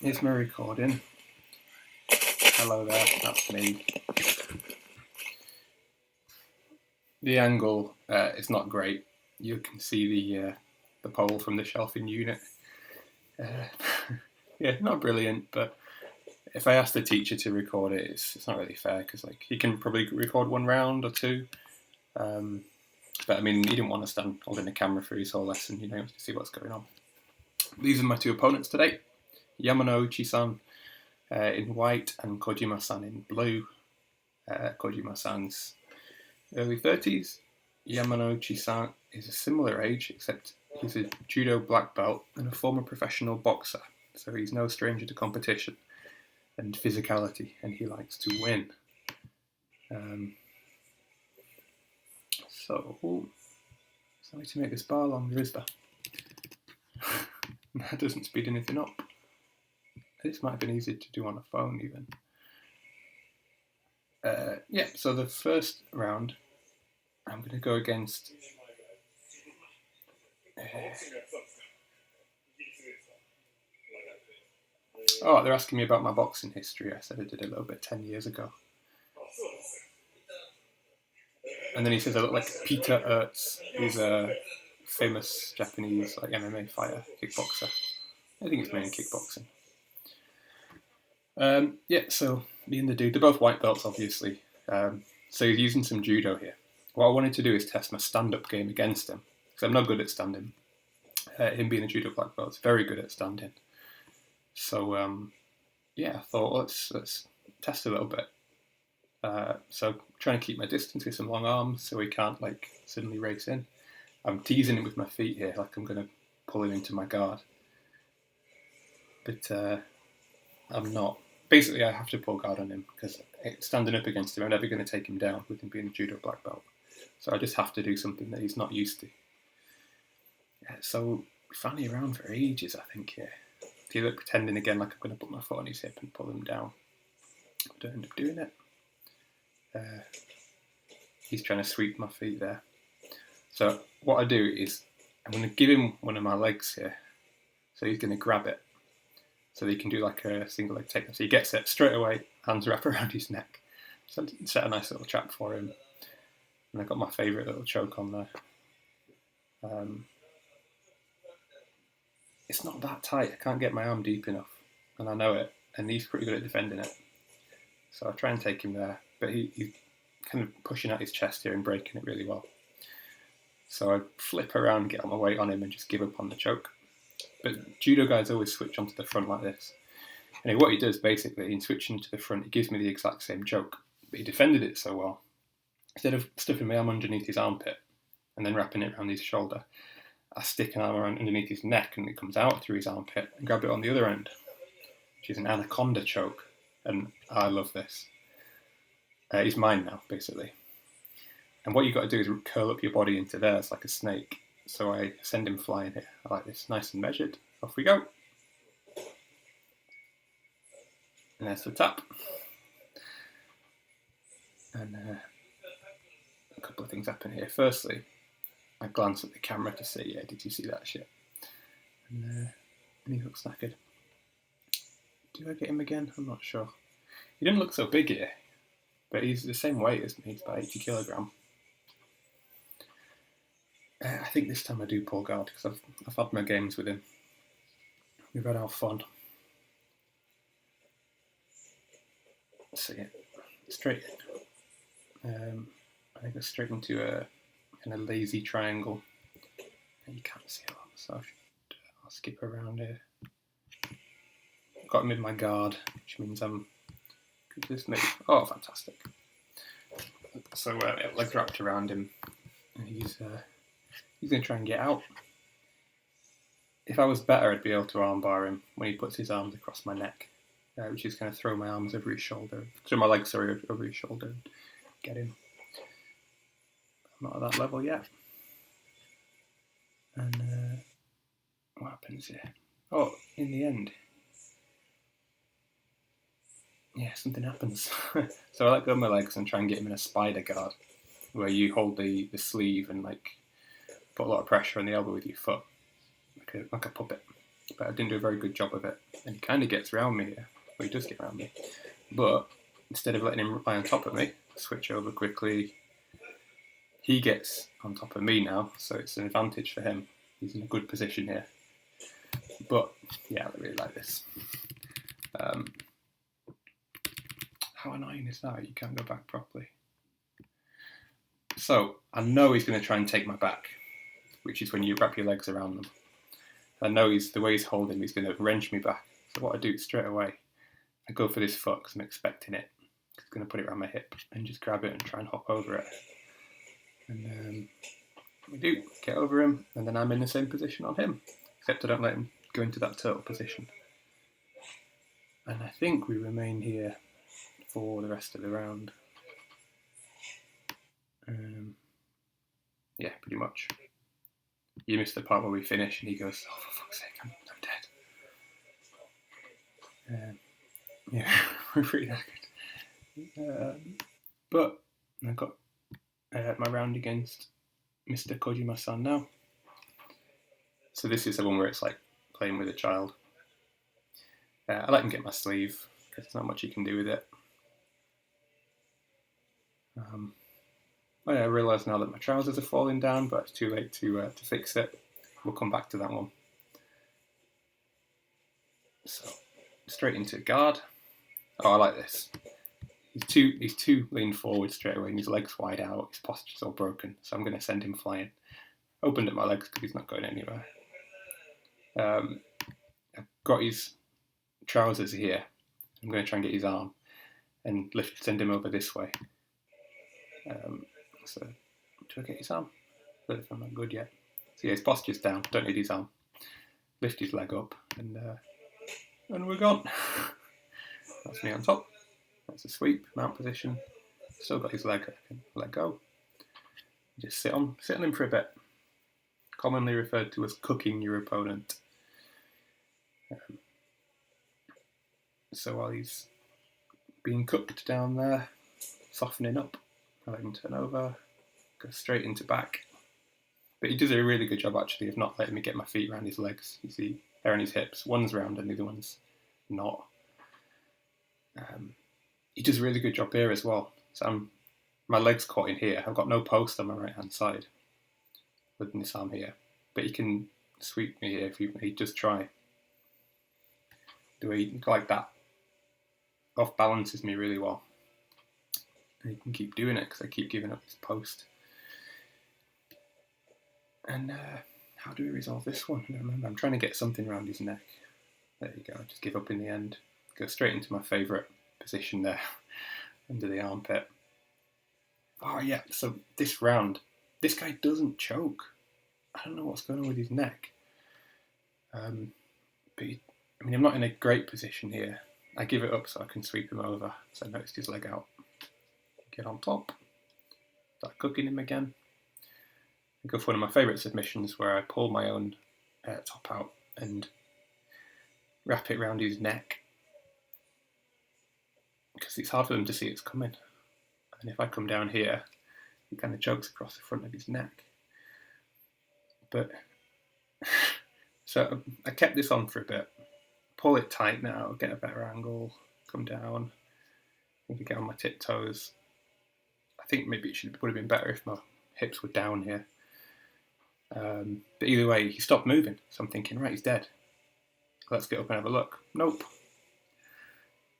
Here's my recording. Hello there, that's me. The angle is not great. You can see the pole from the shelving unit. Yeah, not brilliant, but if I ask the teacher to record it, it's not really fair because like he can probably record one round or two. But I mean, he didn't want to stand holding the camera for his whole lesson, you know, to see what's going on. These are my two opponents today. Yamanouchi-san in white and Kojima-san in blue. Kojima-san's early 30s. Yamanouchi-san is a similar age, except he's a judo black belt and a former professional boxer, so he's no stranger to competition and physicality, and he likes to win. So, there's no way to make this bar longer, is there? That doesn't speed anything up. This might have been easy to do on a phone even. Yeah, so the first round, I'm going to go against... Oh, they're asking me about my boxing history. I said I did a little bit 10 years ago. And then he says I look like Peter Aerts, who's a famous Japanese like MMA fighter, kickboxer. I think it's mainly kickboxing. Yeah, so me and the dude, they're both white belts, obviously. So he's using some judo here. What I wanted to do is test my stand-up game against him, because I'm not good at standing. Him being a judo black belt is very good at standing. So yeah, I thought let's test a little bit. So trying to keep my distance with some long arms so he can't like suddenly race in. I'm teasing him with my feet here, like I'm going to pull him into my guard. But I'm not. Basically, I have to pull guard on him because standing up against him, I'm never going to take him down with him being a judo black belt. So I just have to do something that he's not used to. Yeah, so we're fanning around for ages, I think, here. He's like pretending again like I'm going to put my foot on his hip and pull him down. I don't end up doing it. He's trying to sweep my feet there. So what I do is I'm going to give him one of my legs here. So he's going to grab it. So he can do like a single leg takedown. So he gets it straight away, hands wrap around his neck. So set a nice little trap for him. And I've got my favourite little choke on there. It's not that tight. I can't get my arm deep enough. And I know it. And he's pretty good at defending it. So I try and take him there. But he's kind of pushing out his chest here and breaking it really well. So I flip around, get all my weight on him and just give up on the choke. But judo guys always switch onto the front like this. And what he does basically, in switching to the front, he gives me the exact same choke. But he defended it so well. Instead of stuffing my arm underneath his armpit and then wrapping it around his shoulder, I stick an arm around underneath his neck and it comes out through his armpit and grab it on the other end, which is an anaconda choke. And I love this. He's mine now, basically. And what you've got to do is curl up your body into theirs like a snake. So I send him flying here. I like this, nice and measured. Off we go. And there's the tap. And a couple of things happen here. Firstly, I glance at the camera to say, yeah, did you see that shit? And he looks knackered. Do I get him again? I'm not sure. He didn't look so big here, but he's the same weight as me. He's about 80 kilogram. I think this time I do pull guard because I've had my games with him. We've had our fun. So yeah, straight in. I think I straight into a kind of lazy triangle. You can't see a lot, so I'll skip around here. Got him in my guard, which means I'm good at this move. Oh, fantastic. So legs wrapped around him, and he's going to try and get out. If I was better, I'd be able to armbar him when he puts his arms across my neck, which is kind of throw my arms over his shoulder, throw my legs, over his shoulder, and get him. I'm not at that level yet. And what happens here? Oh, in the end, yeah, something happens. So I let go of my legs and try and get him in a spider guard, where you hold the sleeve and like put a lot of pressure on the elbow with your foot, like a puppet. but I didn't do a very good job of it. And he kind of gets around me here. Well, he does get around me. But instead of letting him lie on top of me, switch over quickly. He gets on top of me now, so it's an advantage for him. He's in a good position here. But, yeah, I really like this. How annoying is that? You can't go back properly. So, I know he's going to try and take my back, which is when you wrap your legs around them. I know the way he's holding me, he's going to wrench me back. So what I do straight away, I go for this foot because I'm expecting it. He's going to put it around my hip and just grab it and try and hop over it. And we do get over him, and then I'm in the same position on him, except I don't let him go into that turtle position. And I think we remain here for the rest of the round. Yeah, pretty much. You missed the part where we finish, and he goes, "Oh, for fuck's sake, I'm dead." Yeah, we're pretty knackered. But I got my round against Mr. Kojima-san now. So this is the one where it's like playing with a child. I let him get my sleeve because there's not much he can do with it. I realise now that my trousers are falling down, but it's too late to fix it. We'll come back to that one. So straight into guard. Oh, I like this. He's too leaned forward straight away, and his legs wide out. His posture's all broken, so I'm going to send him flying. Opened up my legs because he's not going anywhere. I've got his trousers here. I'm going to try and get his arm and send him over this way. So, do I get his arm? I don't know if I'm not good yet. So yeah, his posture's down. Don't need his arm. Lift his leg up, and we're gone. That's me on top. That's a sweep, mount position. Still got his leg. I can let go. Just sit on him for a bit. Commonly referred to as cooking your opponent. So while he's being cooked down there, softening up, I let him turn over, go straight into back. But he does a really good job actually of not letting me get my feet around his legs. You see, they're on his hips. One's round and the other one's not. He does a really good job here as well. So my leg's caught in here. I've got no post on my right hand side with this arm here. But he can sweep me here if he does try. The way like that off balances me really well. And he can keep doing it because I keep giving up his post. And how do we resolve this one? I don't remember. I'm trying to get something around his neck. There you go. I just give up in the end. Go straight into my favourite position there, under the armpit. Oh yeah, so this round, this guy doesn't choke. I don't know what's going on with his neck. But I'm not in a great position here. I give it up so I can sweep him over. So I noticed his leg out. Get on top. Start cooking him again. I go for one of my favourite submissions where I pull my own top out and wrap it around his neck. Because it's hard for them to see it's coming. And if I come down here, he kind of chokes across the front of his neck. But, so I kept this on for a bit. Pull it tight now, get a better angle, come down. Maybe get on my tiptoes. I think maybe it would have been better if my hips were down here. But either way, he stopped moving. So I'm thinking, right, he's dead. Let's get up and have a look. Nope.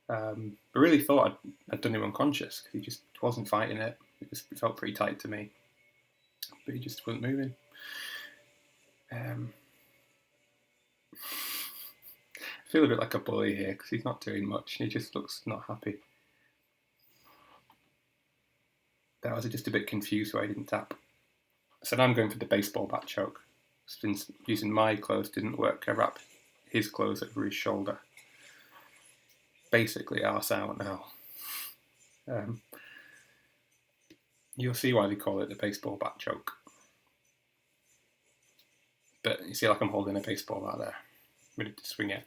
I really thought I'd done him unconscious because he just wasn't fighting it. It felt pretty tight to me. But he just wasn't moving. I feel a bit like a bully here because he's not doing much and he just looks not happy. But I was just a bit confused why I didn't tap. So now I'm going for the baseball bat choke. Since using my clothes didn't work, I wrap his clothes over his shoulder. Basically arse out now. You'll see why they call it the baseball bat choke. But you see like I'm holding a baseball out there, ready to swing it.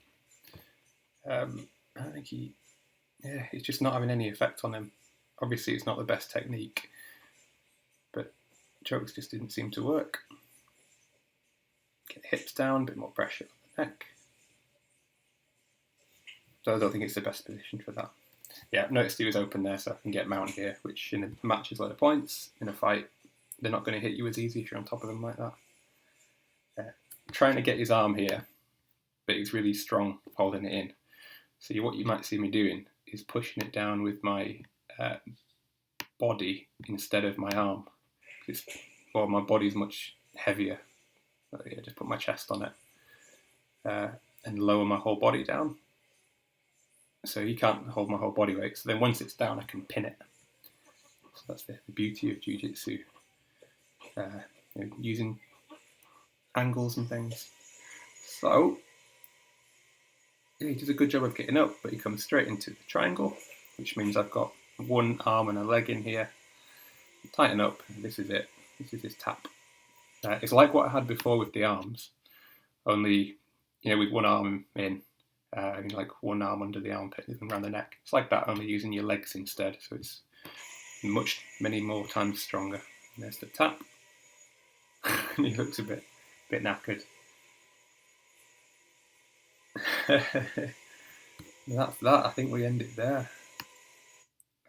I think he's just not having any effect on him. Obviously it's not the best technique, but chokes just didn't seem to work. Get the hips down, a bit more pressure on the neck. So I don't think it's the best position for that. Yeah, noticed he was open there, so I can get mount here, which in a match is a lot of points. In a fight, they're not going to hit you as easy if you're on top of them like that. Trying to get his arm here, but he's really strong holding it in. So what you might see me doing is pushing it down with my body instead of my arm. My body's much heavier. So yeah, just put my chest on it and lower my whole body down. So he can't hold my whole body weight. So then once it's down, I can pin it. So that's the beauty of Jiu-Jitsu. Using angles and things. So he does a good job of getting up, but he comes straight into the triangle, which means I've got one arm and a leg in here. Tighten up, this is it. This is his tap. It's like what I had before with the arms, only with one arm in, like one arm under the armpit and around the neck. It's like that, only using your legs instead. So it's many more times stronger. And there's the tap. And he looks a bit knackered. That's that. I think we end it there.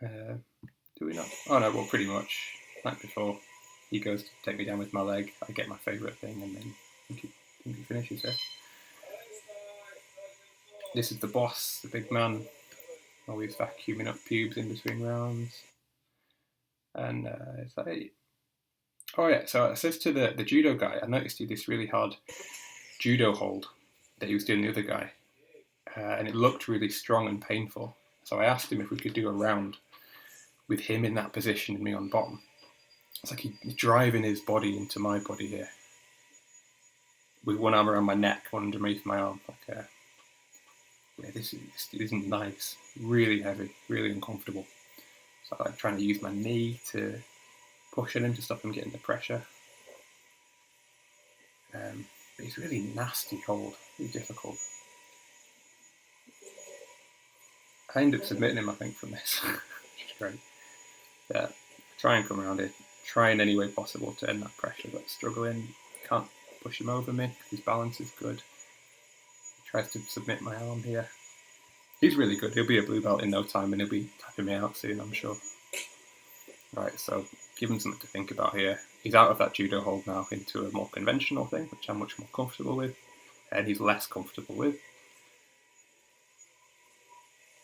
Do we not? Oh no, well, pretty much like before. He goes to take me down with my leg. I get my favourite thing, and then I think he finishes it. This is the boss, the big man, always vacuuming up pubes in between rounds. And is that it? Oh yeah, so it says to the judo guy, I noticed he did this really hard judo hold that he was doing the other guy. And it looked really strong and painful. So I asked him if we could do a round with him in that position and me on bottom. It's like he's driving his body into my body here. With one arm around my neck, one underneath my arm. This isn't nice. Really heavy, really uncomfortable. So I'm trying to use my knee to push at him to stop him getting the pressure. But it's really nasty hold, really difficult. I end up submitting him, I think, from this, which is great. Yeah, try and come around it, try in any way possible to end that pressure, but struggling. Can't push him over me, his balance is good. He tries to submit my arm here. He's really good, he'll be a blue belt in no time and he'll be tapping me out soon, I'm sure. Right, so give him something to think about here. He's out of that judo hold now into a more conventional thing, which I'm much more comfortable with, and he's less comfortable with.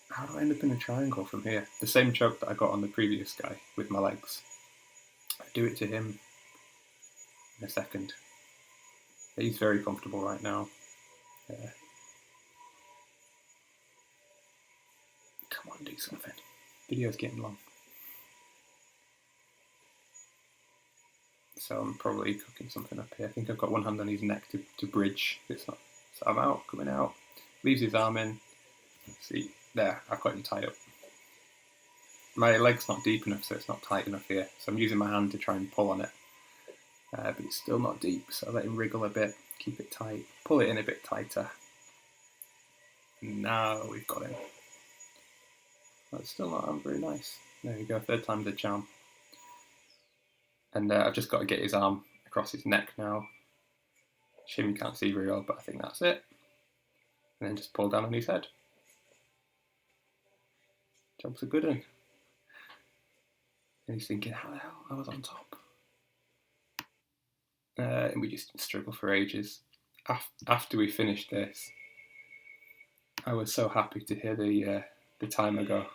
How do I end up in a triangle from here? The same choke that I got on the previous guy with my legs. I do it to him in a second. He's very comfortable right now. Come on, do something. Video's getting long. So I'm probably cooking something up here. I think I've got one hand on his neck to bridge. It's not. So I'm out, coming out. Leaves his arm in. Let's see. There, I've got him tied up. My leg's not deep enough, so it's not tight enough here. So I'm using my hand to try and pull on it. But it's still not deep, so I let him wriggle a bit, keep it tight, pull it in a bit tighter. Now we've got him. That's still not very nice. There we go, third time's the charm. And I've just got to get his arm across his neck now. Shame you can't see very well, but I think that's it. And then just pull down on his head. Job's a good one. And he's thinking, how the hell? I was on top. And we just struggle for ages. After we finished this, I was so happy to hear the timer go.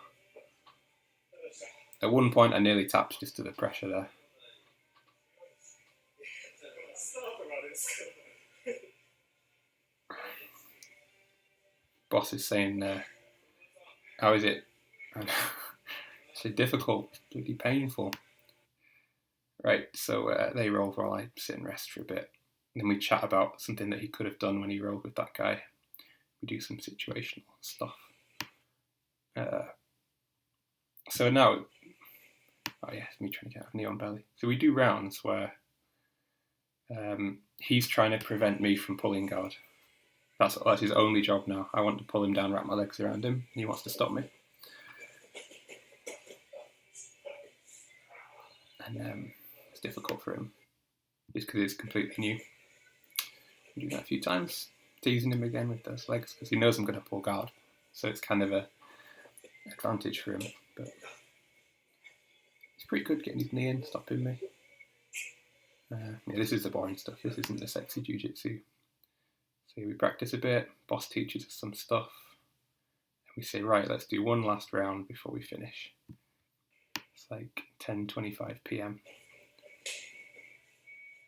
At one point, I nearly tapped just to the pressure there. Boss is saying, how is it? It's difficult, bloody painful. Right, so they roll while I sit and rest for a bit. And then we chat about something that he could have done when he rolled with that guy. We do some situational stuff. So now, oh yeah, it's me trying to get a neon belly. So we do rounds where he's trying to prevent me from pulling guard. That's his only job now. I want to pull him down, wrap my legs around him, and he wants to stop me. And it's difficult for him, just because it's completely new. I do that a few times, teasing him again with those legs, because he knows I'm going to pull guard. so it's kind of a advantage for him. But it's pretty good getting his knee in, stopping me. Yeah, this is the boring stuff. This isn't the sexy jiu-jitsu. So we practice a bit. Boss teaches us some stuff. And we say, right, let's do one last round before we finish. It's like 10:25 p.m.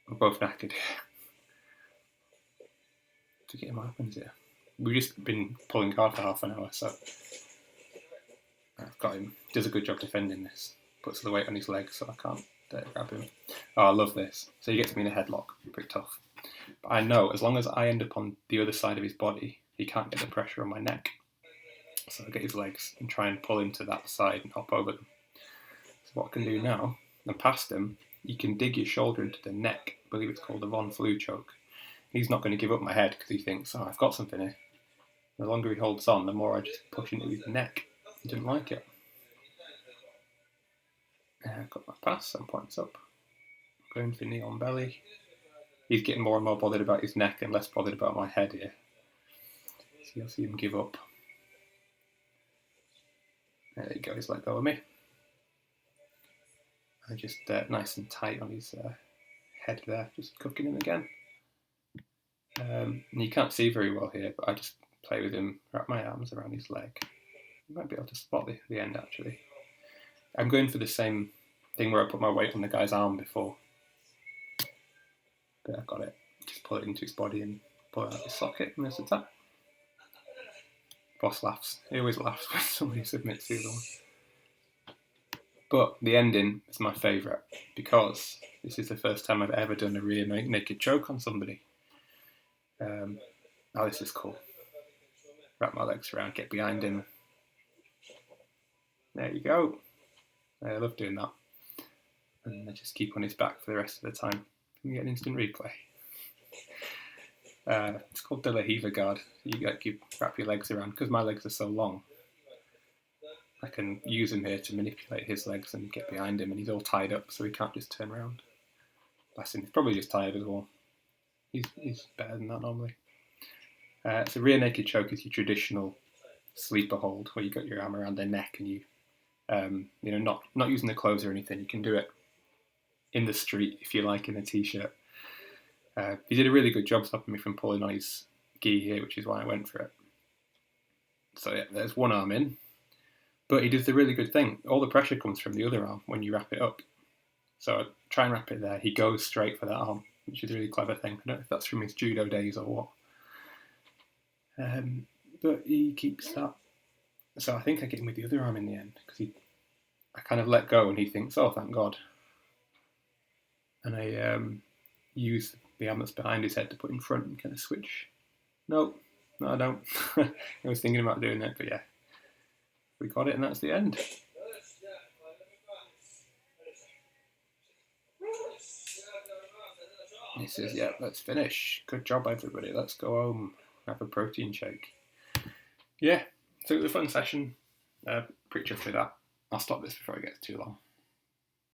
We're both knackered. To get him what happens here. We've just been pulling guard for half an hour, so I've got him. Does a good job defending this. Puts the weight on his legs, so I can't grab him. Oh, I love this. So he gets me in a headlock. Pretty tough. But I know as long as I end up on the other side of his body, he can't get the pressure on my neck. So I get his legs and try and pull him to that side and hop over them. So what I can do now, I'm past him, you can dig your shoulder into the neck. I believe it's called a Von Flue choke. He's not going to give up my head because he thinks, oh, I've got something here. The longer he holds on, the more I just push into his neck. He didn't like it. I've got my pass, 7 points up. Going for knee on belly. He's getting more and more bothered about his neck and less bothered about my head here. So you'll see him give up. There you go, he's let go of me. I just nice and tight on his head there, just cooking him again. And you can't see very well here, but I just play with him, wrap my arms around his leg. You might be able to spot the end actually. I'm going for the same thing where I put my weight on the guy's arm before. But I got it. Just pull it into his body and pull it out of his socket and this attack. Boss laughs. He always laughs when somebody submits to the one. But the ending is my favourite because this is the first time I've ever done a rear naked choke on somebody. Oh, this is cool. Wrap my legs around, get behind him. There you go. I love doing that. And I just keep on his back for the rest of the time. Can we get an instant replay? It's called De La Hiva guard. You wrap your legs around. Because my legs are so long, I can use him here to manipulate his legs and get behind him. And he's all tied up, so he can't just turn around. Bless him. He's probably just tired as well. He's better than that normally. So rear naked choke is your traditional sleeper hold, where you got your arm around their neck and you, not using the clothes or anything. You can do it in the street if you like, in a t-shirt. He did a really good job stopping me from pulling on his gi here, which is why I went for it. So yeah, there's one arm in, but he does the really good thing. All the pressure comes from the other arm when you wrap it up. So I try and wrap it there. He goes straight for that arm, which is a really clever thing. I don't know if that's from his judo days or what. But he keeps that. So I think I get him with the other arm in the end, because I kind of let go and he thinks, oh, thank God. And I use the arm that's behind his head to put in front and kind of switch. No, I don't. I was thinking about doing that, but yeah. We got it and that's the end. He says, yeah, let's finish. Good job, everybody. Let's go home. Have a protein shake. Yeah, so it was a fun session. Pretty chuffed with that. I'll stop this before it gets too long.